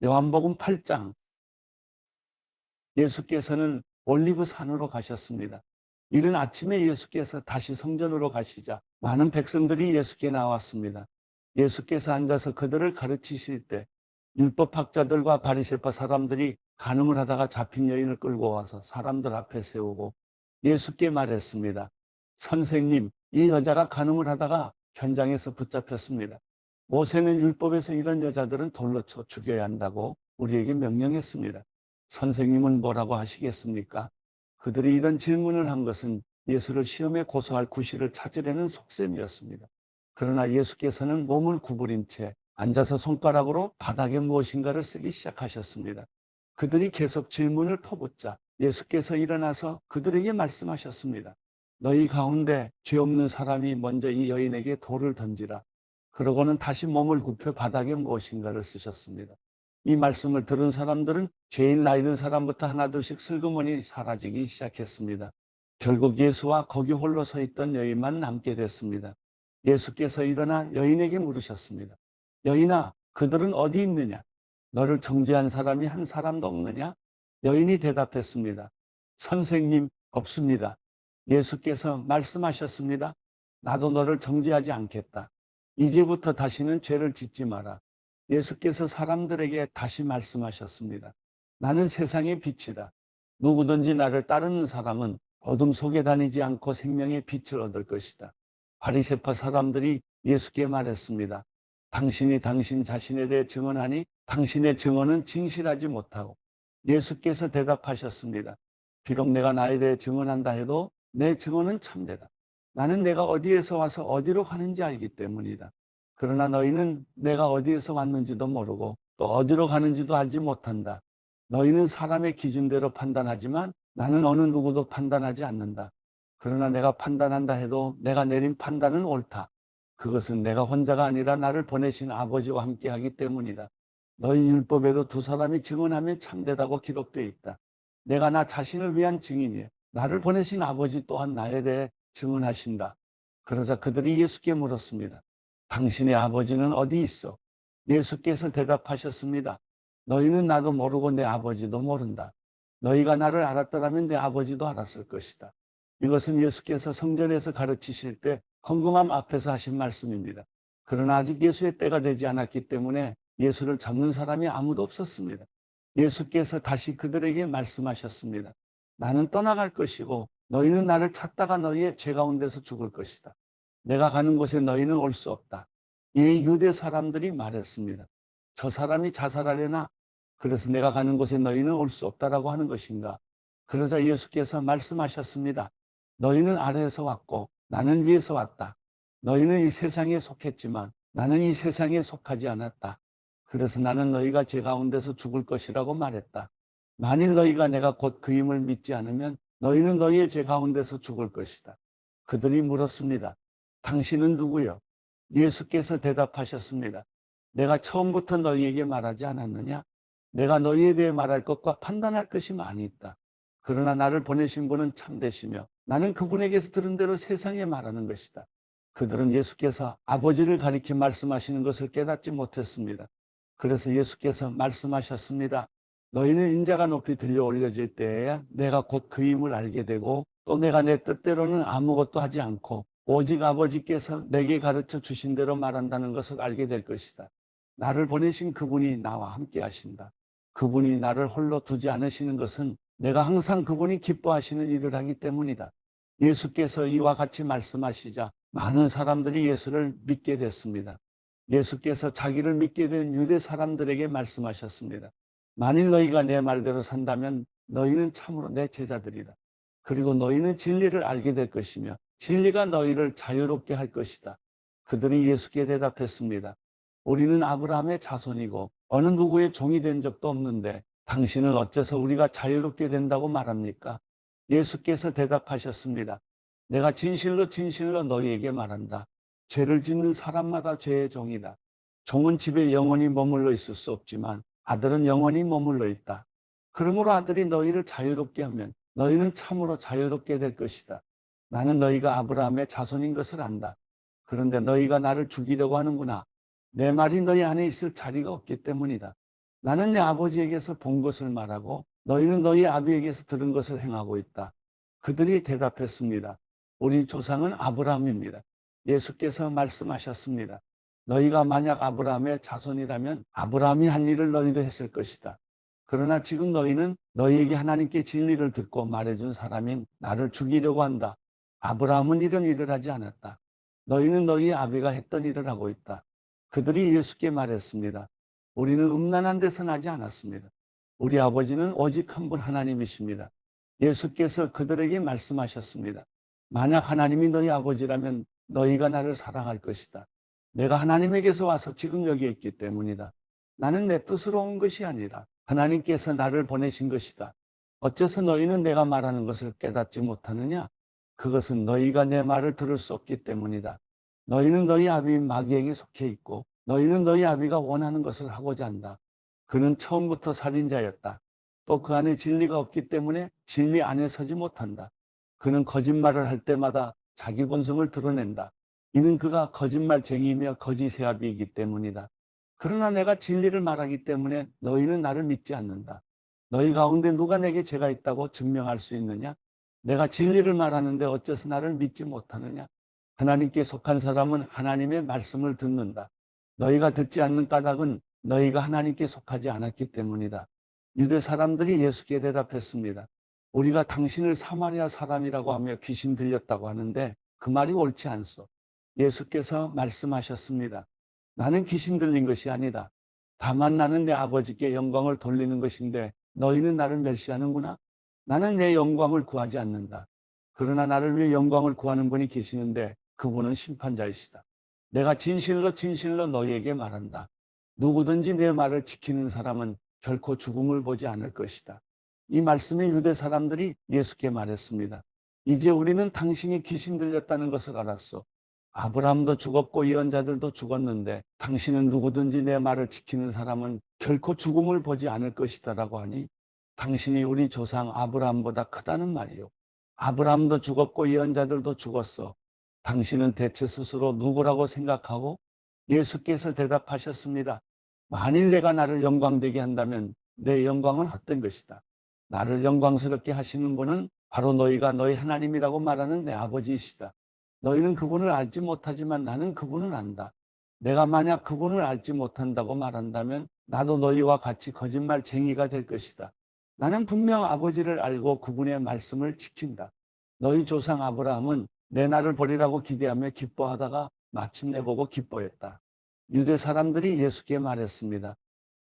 요한복음 8장, 예수께서는 올리브산으로 가셨습니다. 이른 아침에 예수께서 다시 성전으로 가시자 많은 백성들이 예수께 나왔습니다. 예수께서 앉아서 그들을 가르치실 때 율법학자들과 바리새파 사람들이 간음을 하다가 잡힌 여인을 끌고 와서 사람들 앞에 세우고 예수께 말했습니다. 선생님, 이 여자가 간음을 하다가 현장에서 붙잡혔습니다. 모세는 율법에서 이런 여자들은 돌로 쳐 죽여야 한다고 우리에게 명령했습니다. 선생님은 뭐라고 하시겠습니까? 그들이 이런 질문을 한 것은 예수를 시험에 고소할 구실을 찾으려는 속셈이었습니다. 그러나 예수께서는 몸을 구부린 채 앉아서 손가락으로 바닥에 무엇인가를 쓰기 시작하셨습니다. 그들이 계속 질문을 퍼붓자 예수께서 일어나서 그들에게 말씀하셨습니다. 너희 가운데 죄 없는 사람이 먼저 이 여인에게 돌을 던지라. 그러고는 다시 몸을 굽혀 바닥에 무엇인가를 쓰셨습니다. 이 말씀을 들은 사람들은 제일 나이 든 사람부터 하나둘씩 슬그머니 사라지기 시작했습니다. 결국 예수와 거기 홀로 서 있던 여인만 남게 됐습니다. 예수께서 일어나 여인에게 물으셨습니다. 여인아, 그들은 어디 있느냐? 너를 정죄한 사람이 한 사람도 없느냐? 여인이 대답했습니다. 선생님, 없습니다. 예수께서 말씀하셨습니다. 나도 너를 정죄하지 않겠다. 이제부터 다시는 죄를 짓지 마라. 예수께서 사람들에게 다시 말씀하셨습니다. 나는 세상의 빛이다. 누구든지 나를 따르는 사람은 어둠 속에 다니지 않고 생명의 빛을 얻을 것이다. 바리새파 사람들이 예수께 말했습니다. 당신이 당신 자신에 대해 증언하니 당신의 증언은 진실하지 못하고 예수께서 대답하셨습니다. 비록 내가 나에 대해 증언한다 해도 내 증언은 참되다. 나는 내가 어디에서 와서 어디로 가는지 알기 때문이다. 그러나 너희는 내가 어디에서 왔는지도 모르고 또 어디로 가는지도 알지 못한다. 너희는 사람의 기준대로 판단하지만 나는 어느 누구도 판단하지 않는다. 그러나 내가 판단한다 해도 내가 내린 판단은 옳다. 그것은 내가 혼자가 아니라 나를 보내신 아버지와 함께하기 때문이다. 너희 율법에도 두 사람이 증언하면 참되다고 기록되어 있다. 내가 나 자신을 위한 증인이야. 나를 보내신 아버지 또한 나에 대해 증언하신다. 그러자 그들이 예수께 물었습니다. 당신의 아버지는 어디 있어? 예수께서 대답하셨습니다. 너희는 나도 모르고 내 아버지도 모른다. 너희가 나를 알았더라면 내 아버지도 알았을 것이다. 이것은 예수께서 성전에서 가르치실 때 헌금함 앞에서 하신 말씀입니다. 그러나 아직 예수의 때가 되지 않았기 때문에 예수를 잡는 사람이 아무도 없었습니다. 예수께서 다시 그들에게 말씀하셨습니다. 나는 떠나갈 것이고 너희는 나를 찾다가 너희의 죄 가운데서 죽을 것이다. 내가 가는 곳에 너희는 올 수 없다. 이 유대 사람들이 말했습니다. 저 사람이 자살하려나? 그래서 내가 가는 곳에 너희는 올 수 없다라고 하는 것인가? 그러자 예수께서 말씀하셨습니다. 너희는 아래에서 왔고 나는 위에서 왔다. 너희는 이 세상에 속했지만 나는 이 세상에 속하지 않았다. 그래서 나는 너희가 죄 가운데서 죽을 것이라고 말했다. 만일 너희가 내가 곧 그 힘을 믿지 않으면 너희는 너희의 죄 가운데서 죽을 것이다. 그들이 물었습니다. 당신은 누구요? 예수께서 대답하셨습니다. 내가 처음부터 너희에게 말하지 않았느냐? 내가 너희에 대해 말할 것과 판단할 것이 많이 있다. 그러나 나를 보내신 분은 참되시며 나는 그분에게서 들은 대로 세상에 말하는 것이다. 그들은 예수께서 아버지를 가리켜 말씀하시는 것을 깨닫지 못했습니다. 그래서 예수께서 말씀하셨습니다. 너희는 인자가 높이 들려 올려질 때에야 내가 곧 그 힘을 알게 되고 또 내가 내 뜻대로는 아무것도 하지 않고 오직 아버지께서 내게 가르쳐 주신 대로 말한다는 것을 알게 될 것이다. 나를 보내신 그분이 나와 함께 하신다. 그분이 나를 홀로 두지 않으시는 것은 내가 항상 그분이 기뻐하시는 일을 하기 때문이다. 예수께서 이와 같이 말씀하시자 많은 사람들이 예수를 믿게 됐습니다. 예수께서 자기를 믿게 된 유대 사람들에게 말씀하셨습니다. 만일 너희가 내 말대로 산다면 너희는 참으로 내 제자들이다. 그리고 너희는 진리를 알게 될 것이며 진리가 너희를 자유롭게 할 것이다. 그들이 예수께 대답했습니다. 우리는 아브라함의 자손이고 어느 누구의 종이 된 적도 없는데 당신은 어째서 우리가 자유롭게 된다고 말합니까? 예수께서 대답하셨습니다. 내가 진실로 진실로 너희에게 말한다. 죄를 짓는 사람마다 죄의 종이다. 종은 집에 영원히 머물러 있을 수 없지만 아들은 영원히 머물러 있다. 그러므로 아들이 너희를 자유롭게 하면 너희는 참으로 자유롭게 될 것이다. 나는 너희가 아브라함의 자손인 것을 안다. 그런데 너희가 나를 죽이려고 하는구나. 내 말이 너희 안에 있을 자리가 없기 때문이다. 나는 내 아버지에게서 본 것을 말하고 너희는 너희 아비에게서 들은 것을 행하고 있다. 그들이 대답했습니다. 우리 조상은 아브라함입니다. 예수께서 말씀하셨습니다. 너희가 만약 아브라함의 자손이라면 아브라함이 한 일을 너희도 했을 것이다. 그러나 지금 너희는 너희에게 하나님께 진리를 듣고 말해준 사람인 나를 죽이려고 한다. 아브라함은 이런 일을 하지 않았다. 너희는 너희 아비가 했던 일을 하고 있다. 그들이 예수께 말했습니다. 우리는 음란한 데서 나지 않았습니다. 우리 아버지는 오직 한 분 하나님이십니다. 예수께서 그들에게 말씀하셨습니다. 만약 하나님이 너희 아버지라면 너희가 나를 사랑할 것이다. 내가 하나님에게서 와서 지금 여기 있기 때문이다. 나는 내 뜻으로 온 것이 아니라 하나님께서 나를 보내신 것이다. 어째서 너희는 내가 말하는 것을 깨닫지 못하느냐? 그것은 너희가 내 말을 들을 수 없기 때문이다. 너희는 너희 아비인 마귀에게 속해 있고 너희는 너희 아비가 원하는 것을 하고자 한다. 그는 처음부터 살인자였다. 또 그 안에 진리가 없기 때문에 진리 안에 서지 못한다. 그는 거짓말을 할 때마다 자기 본성을 드러낸다. 이는 그가 거짓말쟁이이며 거짓의 아비이기 때문이다. 그러나 내가 진리를 말하기 때문에 너희는 나를 믿지 않는다. 너희 가운데 누가 내게 죄가 있다고 증명할 수 있느냐? 내가 진리를 말하는데 어째서 나를 믿지 못하느냐? 하나님께 속한 사람은 하나님의 말씀을 듣는다. 너희가 듣지 않는 까닭은 너희가 하나님께 속하지 않았기 때문이다. 유대 사람들이 예수께 대답했습니다. 우리가 당신을 사마리아 사람이라고 하며 귀신 들렸다고 하는데 그 말이 옳지 않소. 예수께서 말씀하셨습니다. 나는 귀신 들린 것이 아니다. 다만 나는 내 아버지께 영광을 돌리는 것인데 너희는 나를 멸시하는구나. 나는 내 영광을 구하지 않는다. 그러나 나를 위해 영광을 구하는 분이 계시는데 그분은 심판자이시다. 내가 진실로 진실로 너희에게 말한다. 누구든지 내 말을 지키는 사람은 결코 죽음을 보지 않을 것이다. 이 말씀에 유대 사람들이 예수께 말했습니다. 이제 우리는 당신이 귀신 들렸다는 것을 알았소. 아브라함도 죽었고 예언자들도 죽었는데 당신은 누구든지 내 말을 지키는 사람은 결코 죽음을 보지 않을 것이다라고 하니 당신이 우리 조상 아브라함보다 크다는 말이요. 아브라함도 죽었고 예언자들도 죽었어. 당신은 대체 스스로 누구라고 생각하고? 예수께서 대답하셨습니다. 만일 내가 나를 영광되게 한다면 내 영광은 헛된 것이다. 나를 영광스럽게 하시는 분은 바로 너희가 너희 하나님이라고 말하는 내 아버지이시다. 너희는 그분을 알지 못하지만 나는 그분을 안다. 내가 만약 그분을 알지 못한다고 말한다면 나도 너희와 같이 거짓말쟁이가 될 것이다. 나는 분명 아버지를 알고 그분의 말씀을 지킨다. 너희 조상 아브라함은 내 날을 보리라고 기대하며 기뻐하다가 마침내 보고 기뻐했다. 유대 사람들이 예수께 말했습니다.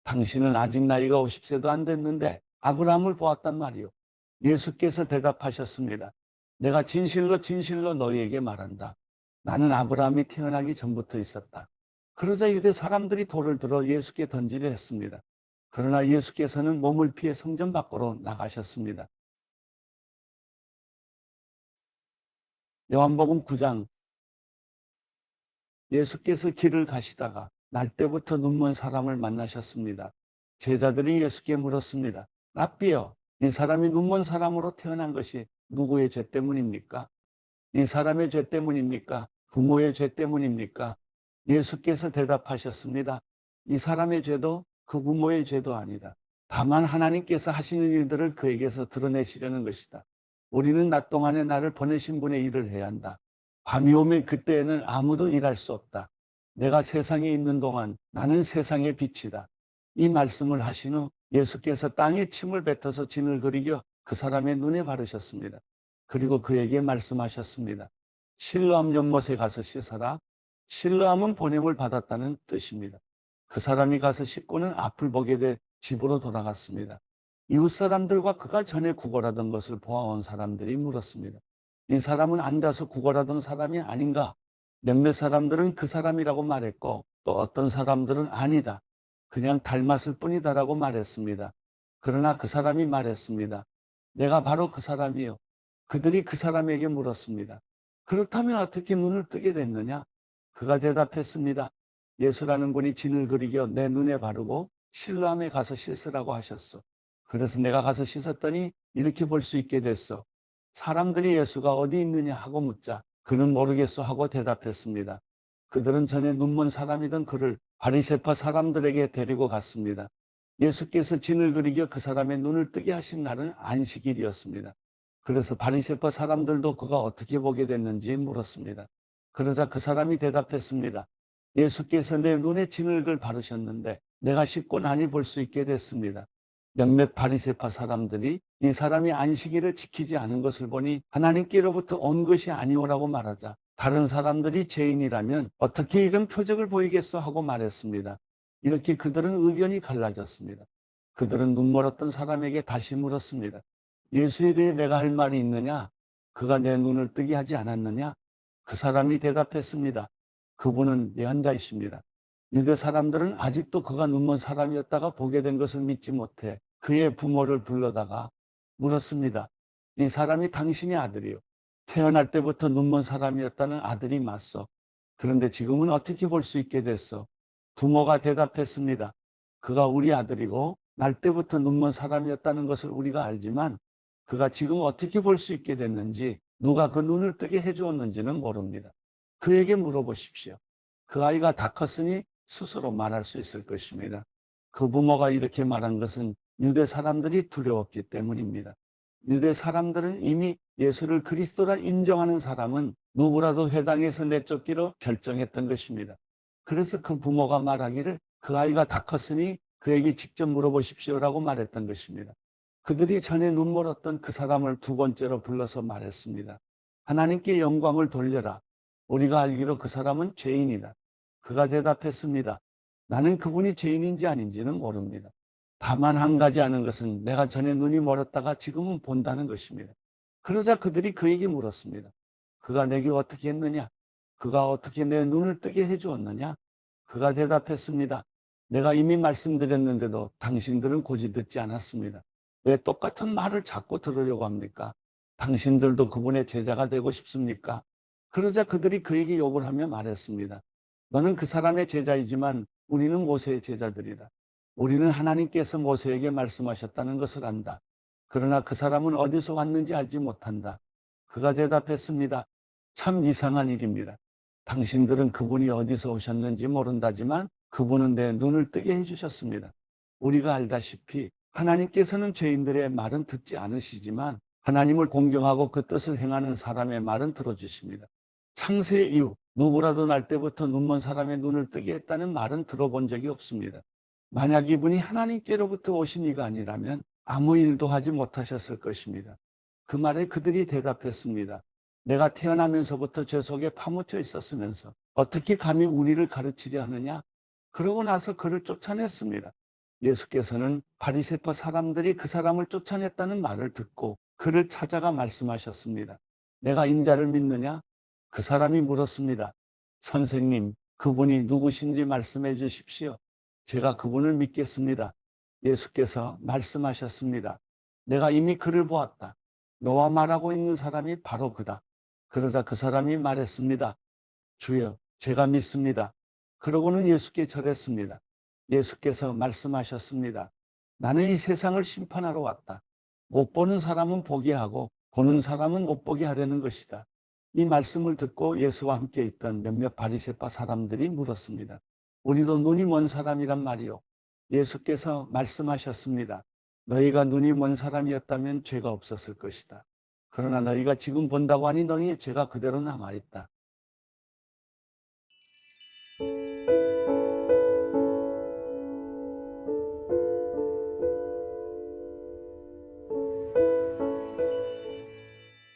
당신은 아직 나이가 50세도 안 됐는데 아브라함을 보았단 말이요. 예수께서 대답하셨습니다. 내가 진실로 진실로 너희에게 말한다. 나는 아브라함이 태어나기 전부터 있었다. 그러자 유대 사람들이 돌을 들어 예수께 던지려 했습니다. 그러나 예수께서는 몸을 피해 성전 밖으로 나가셨습니다. 요한복음 9장. 예수께서 길을 가시다가 날때부터 눈먼 사람을 만나셨습니다. 제자들이 예수께 물었습니다. 랍비여, 이 사람이 눈먼 사람으로 태어난 것이 누구의 죄 때문입니까? 이 사람의 죄 때문입니까? 부모의 죄 때문입니까? 예수께서 대답하셨습니다. 이 사람의 죄도 그 부모의 죄도 아니다. 다만 하나님께서 하시는 일들을 그에게서 드러내시려는 것이다. 우리는 낮 동안에 나를 보내신 분의 일을 해야 한다. 밤이 오면 그때에는 아무도 일할 수 없다. 내가 세상에 있는 동안 나는 세상의 빛이다. 이 말씀을 하신 후 예수께서 땅에 침을 뱉어서 진을 그리겨 그 사람의 눈에 바르셨습니다. 그리고 그에게 말씀하셨습니다. 실로암 연못에 가서 씻어라. 실로암은 보냄을 받았다는 뜻입니다. 그 사람이 가서 씻고는 앞을 보게 돼 집으로 돌아갔습니다. 이웃 사람들과 그가 전에 구걸하던 것을 보아온 사람들이 물었습니다. 이 사람은 앉아서 구걸하던 사람이 아닌가? 몇몇 사람들은 그 사람이라고 말했고 또 어떤 사람들은 아니다. 그냥 닮았을 뿐이다라고 말했습니다. 그러나 그 사람이 말했습니다. 내가 바로 그 사람이요. 그들이 그 사람에게 물었습니다. 그렇다면 어떻게 눈을 뜨게 됐느냐? 그가 대답했습니다. 예수라는 분이 진을 그리겨 내 눈에 바르고 실로암에 가서 씻으라고 하셨어. 그래서 내가 가서 씻었더니 이렇게 볼 수 있게 됐어. 사람들이 예수가 어디 있느냐 하고 묻자 그는 모르겠어 하고 대답했습니다. 그들은 전에 눈먼 사람이던 그를 바리새파 사람들에게 데리고 갔습니다. 예수께서 진을 그리겨 그 사람의 눈을 뜨게 하신 날은 안식일이었습니다. 그래서 바리새파 사람들도 그가 어떻게 보게 됐는지 물었습니다. 그러자 그 사람이 대답했습니다. 예수께서 내 눈에 진흙을 바르셨는데 내가 씻고 나니 볼 수 있게 됐습니다. 몇몇 바리새파 사람들이 이 사람이 안식일을 지키지 않은 것을 보니 하나님께로부터 온 것이 아니오라고 말하자 다른 사람들이 죄인이라면 어떻게 이런 표적을 보이겠어 하고 말했습니다. 이렇게 그들은 의견이 갈라졌습니다. 그들은 눈멀었던 사람에게 다시 물었습니다. 예수에 대해 내가 할 말이 있느냐? 그가 내 눈을 뜨게 하지 않았느냐? 그 사람이 대답했습니다. 그분은 예언자이십니다. 유대 사람들은 아직도 그가 눈먼 사람이었다가 보게 된 것을 믿지 못해 그의 부모를 불러다가 물었습니다. 이 사람이 당신의 아들이요. 태어날 때부터 눈먼 사람이었다는 아들이 맞소. 그런데 지금은 어떻게 볼 수 있게 됐어? 부모가 대답했습니다. 그가 우리 아들이고 날 때부터 눈먼 사람이었다는 것을 우리가 알지만 그가 지금 어떻게 볼 수 있게 됐는지 누가 그 눈을 뜨게 해주었는지는 모릅니다. 그에게 물어보십시오. 그 아이가 다 컸으니 스스로 말할 수 있을 것입니다. 그 부모가 이렇게 말한 것은 유대 사람들이 두려웠기 때문입니다. 유대 사람들은 이미 예수를 그리스도라 인정하는 사람은 누구라도 회당에서 내쫓기로 결정했던 것입니다. 그래서 그 부모가 말하기를 그 아이가 다 컸으니 그에게 직접 물어보십시오라고 말했던 것입니다. 그들이 전에 눈멀었던 그 사람을 두 번째로 불러서 말했습니다. 하나님께 영광을 돌려라. 우리가 알기로 그 사람은 죄인이다. 그가 대답했습니다. 나는 그분이 죄인인지 아닌지는 모릅니다. 다만 한 가지 아는 것은 내가 전에 눈이 멀었다가 지금은 본다는 것입니다. 그러자 그들이 그에게 물었습니다. 그가 내게 어떻게 했느냐? 그가 어떻게 내 눈을 뜨게 해주었느냐? 그가 대답했습니다. 내가 이미 말씀드렸는데도 당신들은 고지 듣지 않았습니다. 왜 똑같은 말을 자꾸 들으려고 합니까? 당신들도 그분의 제자가 되고 싶습니까? 그러자 그들이 그에게 욕을 하며 말했습니다. 너는 그 사람의 제자이지만 우리는 모세의 제자들이다. 우리는 하나님께서 모세에게 말씀하셨다는 것을 안다. 그러나 그 사람은 어디서 왔는지 알지 못한다. 그가 대답했습니다. 참 이상한 일입니다. 당신들은 그분이 어디서 오셨는지 모른다지만 그분은 내 눈을 뜨게 해주셨습니다. 우리가 알다시피 하나님께서는 죄인들의 말은 듣지 않으시지만 하나님을 공경하고 그 뜻을 행하는 사람의 말은 들어주십니다. 창세 이후 누구라도 날 때부터 눈먼 사람의 눈을 뜨게 했다는 말은 들어본 적이 없습니다. 만약 이분이 하나님께로부터 오신 이가 아니라면 아무 일도 하지 못하셨을 것입니다. 그 말에 그들이 대답했습니다. 내가 태어나면서부터 죄 속에 파묻혀 있었으면서 어떻게 감히 우리를 가르치려 하느냐? 그러고 나서 그를 쫓아냈습니다. 예수께서는 바리새파 사람들이 그 사람을 쫓아냈다는 말을 듣고 그를 찾아가 말씀하셨습니다. 내가 인자를 믿느냐? 그 사람이 물었습니다. 선생님, 그분이 누구신지 말씀해 주십시오. 제가 그분을 믿겠습니다. 예수께서 말씀하셨습니다. 내가 이미 그를 보았다. 너와 말하고 있는 사람이 바로 그다. 그러자 그 사람이 말했습니다. 주여, 제가 믿습니다. 그러고는 예수께 절했습니다. 예수께서 말씀하셨습니다. 나는 이 세상을 심판하러 왔다. 못 보는 사람은 보게 하고 보는 사람은 못 보게 하려는 것이다. 이 말씀을 듣고 예수와 함께 있던 몇몇 바리새파 사람들이 물었습니다. 우리도 눈이 먼 사람이란 말이요. 예수께서 말씀하셨습니다. 너희가 눈이 먼 사람이었다면 죄가 없었을 것이다. 그러나 너희가 지금 본다고 하니 너희의 죄가 그대로 남아있다.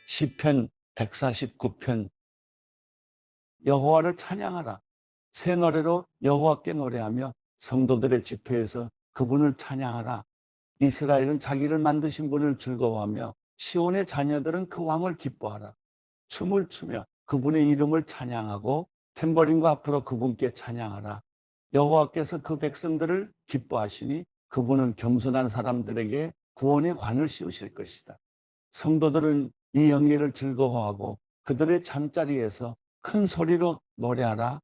시편 149편. 여호와를 찬양하라. 새 노래로 여호와께 노래하며 성도들의 집회에서 그분을 찬양하라. 이스라엘은 자기를 만드신 분을 즐거워하며 시온의 자녀들은 그 왕을 기뻐하라. 춤을 추며 그분의 이름을 찬양하고 탬버린과 앞으로 그분께 찬양하라. 여호와께서 그 백성들을 기뻐하시니 그분은 겸손한 사람들에게 구원의 관을 씌우실 것이다. 성도들은 이 영예를 즐거워하고 그들의 잠자리에서 큰 소리로 노래하라.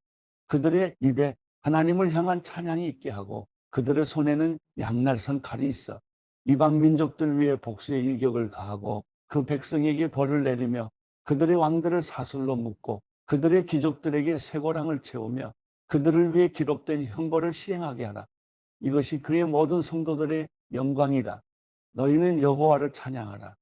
그들의 입에 하나님을 향한 찬양이 있게 하고 그들의 손에는 양날선 칼이 있어 이방 민족들 위해 복수의 일격을 가하고 그 백성에게 벌을 내리며 그들의 왕들을 사슬로 묶고 그들의 귀족들에게 쇠고랑을 채우며 그들을 위해 기록된 형벌을 시행하게 하라. 이것이 그의 모든 성도들의 영광이다. 너희는 여호와를 찬양하라.